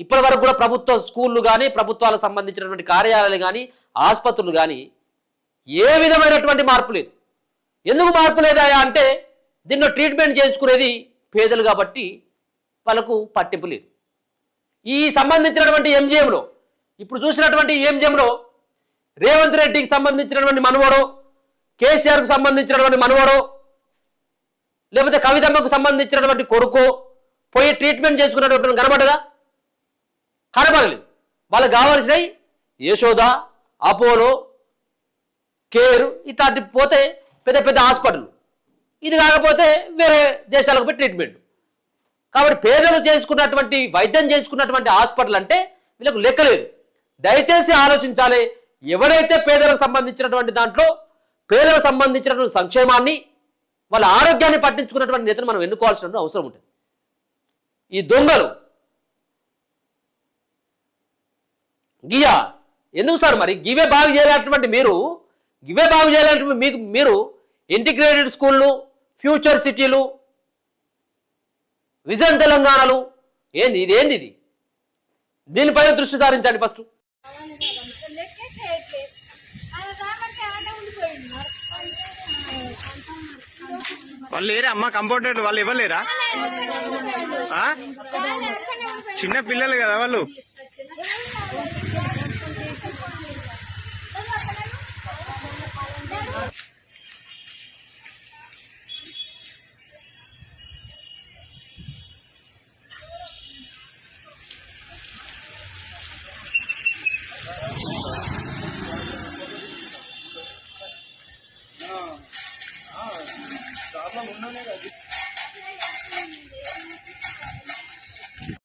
ఇప్పటి వరకు కూడా ప్రభుత్వ స్కూళ్ళు కానీ ప్రభుత్వాలకు సంబంధించినటువంటి కార్యాలయాలు కానీ ఆసుపత్రులు కానీ ఏ విధమైనటువంటి మార్పు లేదు. ఎందుకు మార్పు లేదా అంటే దీనిలో ట్రీట్మెంట్ చేయించుకునేది పేదలు కాబట్టి వాళ్ళకు పట్టింపు లేదు. ఈ సంబంధించినటువంటి ఎంజిఎంలో ఇప్పుడు చూసినటువంటి ఎంజిఎంలో రేవంత్ రెడ్డికి సంబంధించినటువంటి మనవడో, కేసీఆర్కు సంబంధించినటువంటి మనవడో, లేకపోతే కవితమ్మకు సంబంధించినటువంటి కొడుకో పోయి ట్రీట్మెంట్ చేసుకున్నటువంటి కనబడదా? కనబడలేదు. వాళ్ళకి కావాల్సినవి యశోద, అపోలో, కేర్ ఇట్లాంటి పోతే పెద్ద పెద్ద హాస్పిటల్, ఇది కాకపోతే వేరే దేశాలకు పోయి ట్రీట్మెంట్. కాబట్టి పేదలు చేసుకున్నటువంటి వైద్యం చేసుకున్నటువంటి హాస్పిటల్ అంటే వీళ్ళకు లెక్కలేదు. దయచేసి ఆలోచించాలి. ఎవరైతే పేదలకు సంబంధించినటువంటి దాంట్లో పేదలకు సంబంధించినటువంటి సంక్షేమాన్ని వాళ్ళ ఆరోగ్యాన్ని పట్టించుకున్నటువంటి నేతను మనం ఎన్నుకోవాల్సిన అవసరం ఉంటుంది. ఈ దొంగలు గియా ఎందుకు సార్ మరి గివే బాగు చేయాలన్నటువంటి మీరు ఇంటిగ్రేటెడ్ స్కూళ్ళు, ఫ్యూచర్ సిటీలు, విజన్ తెలంగాణలు ఇదేంది? దీనిపైన దృష్టి సారించండి ఫస్ట్. వాళ్ళు లేరా అమ్మ? కంపౌండర్ వాళ్ళు ఇవ్వలేరా? చిన్న పిల్లలు కదా వాళ్ళు.